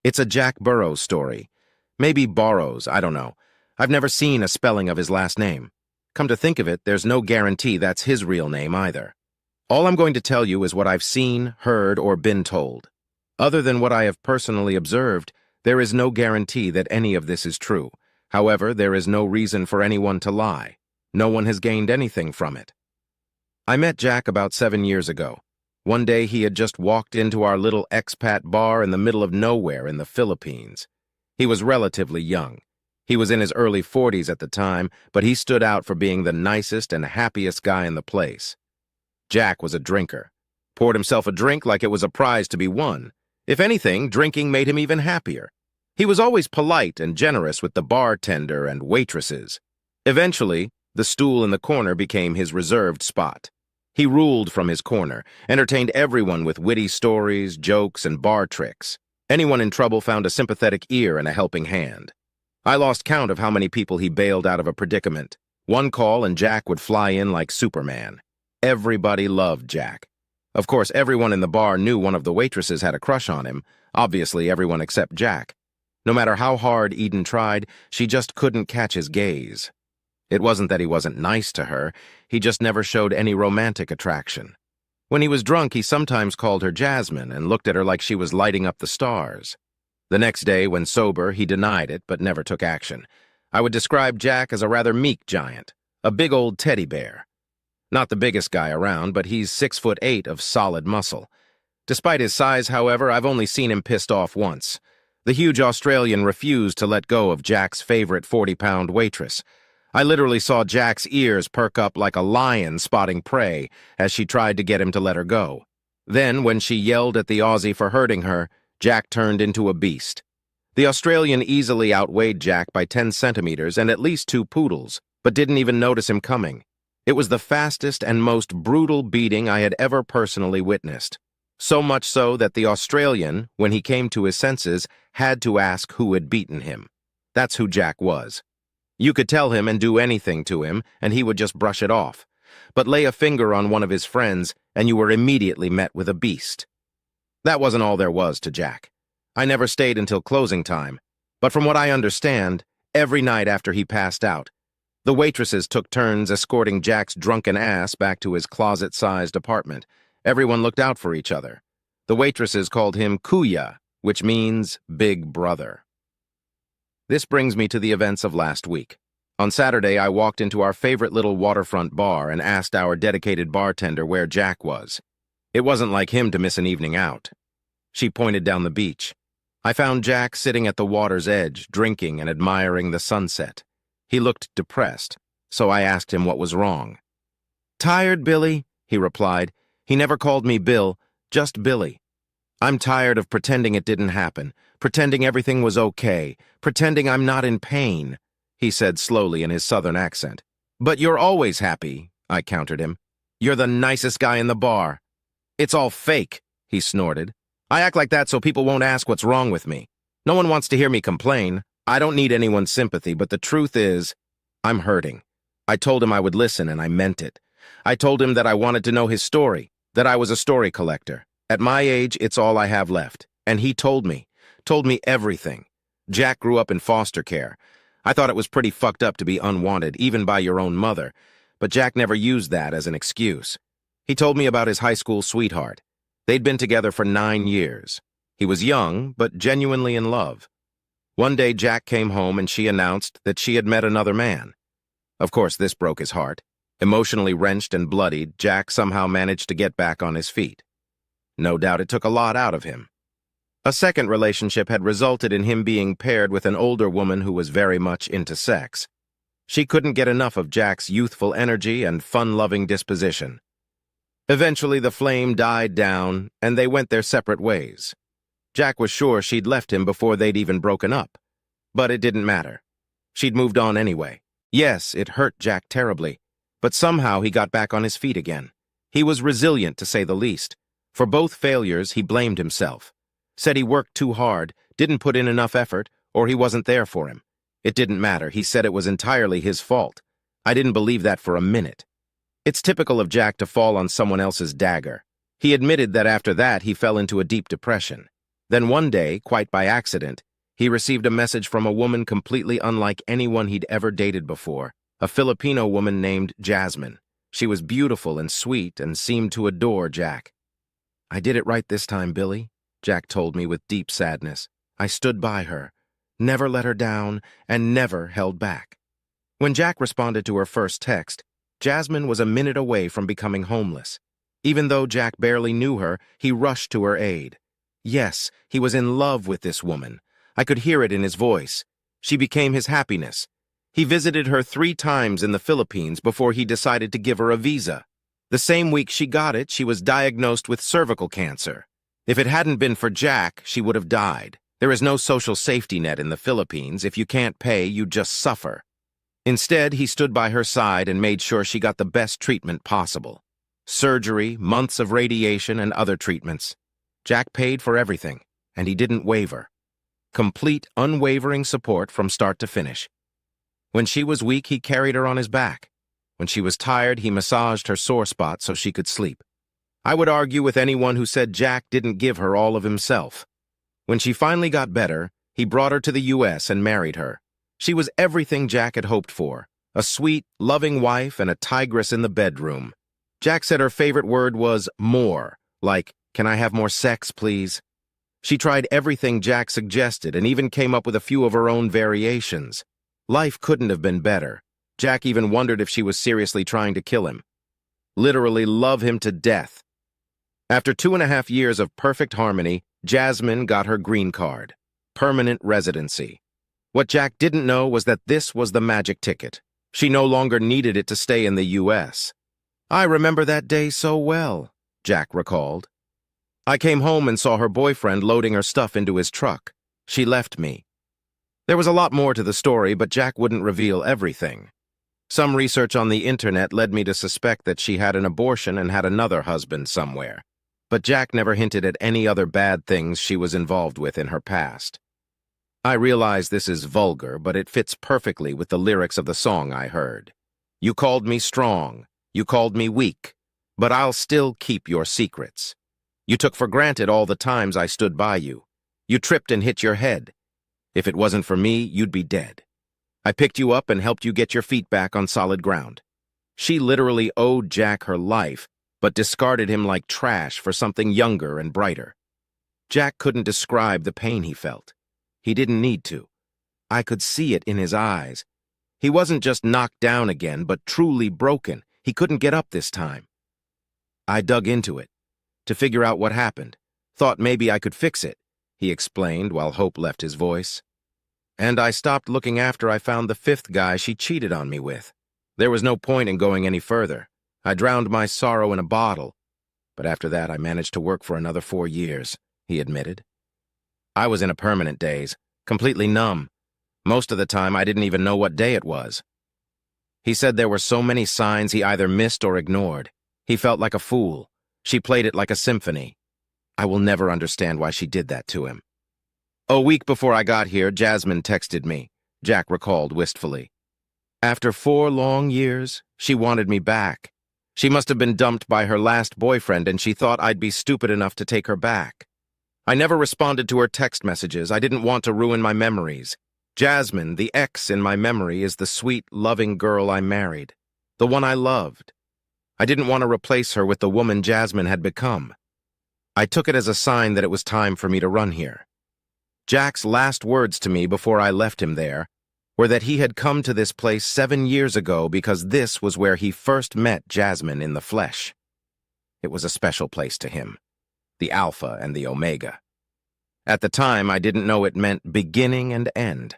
It's a Jack Burrows story. Maybe Borrows, I don't know. I've never seen a spelling of his last name. Come to think of it, there's no guarantee that's his real name either. All I'm going to tell you is what I've seen, heard, or been told. Other than what I have personally observed, there is no guarantee that any of this is true. However, there is no reason for anyone to lie. No one has gained anything from it. I met Jack about 7 years ago. One day he had just walked into our little expat bar in the middle of nowhere in the Philippines. He was relatively young. He was in his early 40s at the time, but he stood out for being the nicest and happiest guy in the place. Jack was a drinker. Poured himself a drink like it was a prize to be won. If anything, drinking made him even happier. He was always polite and generous with the bartender and waitresses. Eventually, the stool in the corner became his reserved spot. He ruled from his corner, entertained everyone with witty stories, jokes, and bar tricks. Anyone in trouble found a sympathetic ear and a helping hand. I lost count of how many people he bailed out of a predicament. One call and Jack would fly in like Superman. Everybody loved Jack. Of course, everyone in the bar knew one of the waitresses had a crush on him, obviously everyone except Jack. No matter how hard Eden tried, she just couldn't catch his gaze. It wasn't that he wasn't nice to her, he just never showed any romantic attraction. When he was drunk, he sometimes called her Jasmine and looked at her like she was lighting up the stars. The next day, when sober, he denied it but never took action. I would describe Jack as a rather meek giant, a big old teddy bear. Not the biggest guy around, but he's 6'8" of solid muscle. Despite his size, however, I've only seen him pissed off once. The huge Australian refused to let go of Jack's favorite 40-pound waitress. I literally saw Jack's ears perk up like a lion spotting prey as she tried to get him to let her go. Then, when she yelled at the Aussie for hurting her, Jack turned into a beast. The Australian easily outweighed Jack by 10 centimeters and at least 2 poodles, but didn't even notice him coming. It was the fastest and most brutal beating I had ever personally witnessed. So much so that the Australian, when he came to his senses, had to ask who had beaten him. That's who Jack was. You could tell him and do anything to him, and he would just brush it off. But lay a finger on one of his friends, and you were immediately met with a beast. That wasn't all there was to Jack. I never stayed until closing time, but from what I understand, every night after he passed out, the waitresses took turns escorting Jack's drunken ass back to his closet-sized apartment. Everyone looked out for each other. The waitresses called him Kuya, which means Big Brother. This brings me to the events of last week. On Saturday, I walked into our favorite little waterfront bar and asked our dedicated bartender where Jack was. It wasn't like him to miss an evening out. She pointed down the beach. I found Jack sitting at the water's edge, drinking and admiring the sunset. He looked depressed, so I asked him what was wrong. "Tired, Billy," he replied. He never called me Bill, just Billy. "I'm tired of pretending it didn't happen, pretending everything was okay, pretending I'm not in pain," he said slowly in his southern accent. "But you're always happy," I countered him. "You're the nicest guy in the bar." "It's all fake," he snorted. "I act like that so people won't ask what's wrong with me. No one wants to hear me complain. I don't need anyone's sympathy, but the truth is, I'm hurting." I told him I would listen, and I meant it. I told him that I wanted to know his story, that I was a story collector. At my age, it's all I have left. And he told me everything. Jack grew up in foster care. I thought it was pretty fucked up to be unwanted, even by your own mother, but Jack never used that as an excuse. He told me about his high school sweetheart. They'd been together for 9 years. He was young, but genuinely in love. One day, Jack came home and she announced that she had met another man. Of course, this broke his heart. Emotionally wrenched and bloodied, Jack somehow managed to get back on his feet. No doubt it took a lot out of him. A second relationship had resulted in him being paired with an older woman who was very much into sex. She couldn't get enough of Jack's youthful energy and fun-loving disposition. Eventually, the flame died down, and they went their separate ways. Jack was sure she'd left him before they'd even broken up. But it didn't matter. She'd moved on anyway. Yes, it hurt Jack terribly, but somehow he got back on his feet again. He was resilient, to say the least. For both failures, he blamed himself. Said he worked too hard, didn't put in enough effort, or he wasn't there for him. It didn't matter. He said it was entirely his fault. I didn't believe that for a minute. It's typical of Jack to fall on someone else's dagger. He admitted that after that he fell into a deep depression. Then one day, quite by accident, he received a message from a woman completely unlike anyone he'd ever dated before, a Filipino woman named Jasmine. She was beautiful and sweet and seemed to adore Jack. "I did it right this time, Billy," Jack told me with deep sadness. "I stood by her, never let her down, and never held back." When Jack responded to her first text, Jasmine was a minute away from becoming homeless. Even though Jack barely knew her, he rushed to her aid. Yes, he was in love with this woman. I could hear it in his voice. She became his happiness. He visited her 3 times in the Philippines before he decided to give her a visa. The same week she got it, she was diagnosed with cervical cancer. If it hadn't been for Jack, she would have died. There is no social safety net in the Philippines. If you can't pay, you just suffer. Instead, he stood by her side and made sure she got the best treatment possible. Surgery, months of radiation, and other treatments. Jack paid for everything, and he didn't waver. Complete, unwavering support from start to finish. When she was weak, he carried her on his back. When she was tired, he massaged her sore spot so she could sleep. I would argue with anyone who said Jack didn't give her all of himself. When she finally got better, he brought her to the U.S. and married her. She was everything Jack had hoped for, a sweet, loving wife and a tigress in the bedroom. Jack said her favorite word was more, like, "Can I have more sex, please?" She tried everything Jack suggested and even came up with a few of her own variations. Life couldn't have been better. Jack even wondered if she was seriously trying to kill him. Literally love him to death. After 2.5 years of perfect harmony, Jasmine got her green card, permanent residency. What Jack didn't know was that this was the magic ticket. She no longer needed it to stay in the U.S. "I remember that day so well," Jack recalled. "I came home and saw her boyfriend loading her stuff into his truck. She left me." There was a lot more to the story, but Jack wouldn't reveal everything. Some research on the internet led me to suspect that she had an abortion and had another husband somewhere. But Jack never hinted at any other bad things she was involved with in her past. I realize this is vulgar, but it fits perfectly with the lyrics of the song I heard. "You called me strong, you called me weak, but I'll still keep your secrets. You took for granted all the times I stood by you. You tripped and hit your head. If it wasn't for me, you'd be dead. I picked you up and helped you get your feet back on solid ground." She literally owed Jack her life, but discarded him like trash for something younger and brighter. Jack couldn't describe the pain he felt. He didn't need to. I could see it in his eyes. He wasn't just knocked down again, but truly broken. He couldn't get up this time. I dug into it, to figure out what happened. Thought maybe I could fix it, he explained while hope left his voice. And I stopped looking after I found the 5th guy she cheated on me with. There was no point in going any further. I drowned my sorrow in a bottle. But after that, I managed to work for another 4 years, he admitted. I was in a permanent daze, completely numb. Most of the time, I didn't even know what day it was. He said there were so many signs he either missed or ignored. He felt like a fool. She played it like a symphony. I will never understand why she did that to him. A week before I got here, Jasmine texted me, Jack recalled wistfully. After 4 long years, she wanted me back. She must have been dumped by her last boyfriend, and she thought I'd be stupid enough to take her back. I never responded to her text messages. I didn't want to ruin my memories. Jasmine, the ex in my memory, is the sweet, loving girl I married, the one I loved. I didn't want to replace her with the woman Jasmine had become. I took it as a sign that it was time for me to run here. Jack's last words to me before I left him there were that he had come to this place 7 years ago because this was where he first met Jasmine in the flesh. It was a special place to him, the Alpha and the Omega. At the time, I didn't know it meant beginning and end.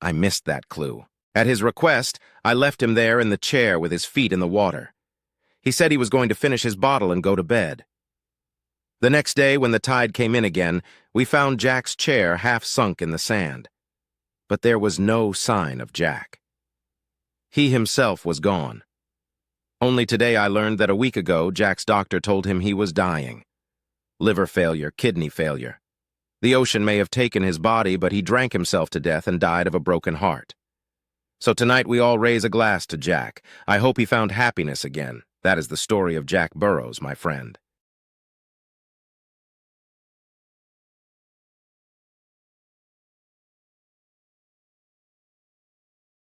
I missed that clue. At his request, I left him there in the chair with his feet in the water. He said he was going to finish his bottle and go to bed. The next day, when the tide came in again, we found Jack's chair half sunk in the sand. But there was no sign of Jack. He himself was gone. Only today I learned that a week ago, Jack's doctor told him he was dying. Liver failure, kidney failure. The ocean may have taken his body, but he drank himself to death and died of a broken heart. So tonight we all raise a glass to Jack. I hope he found happiness again. That is the story of Jack Burrows, my friend.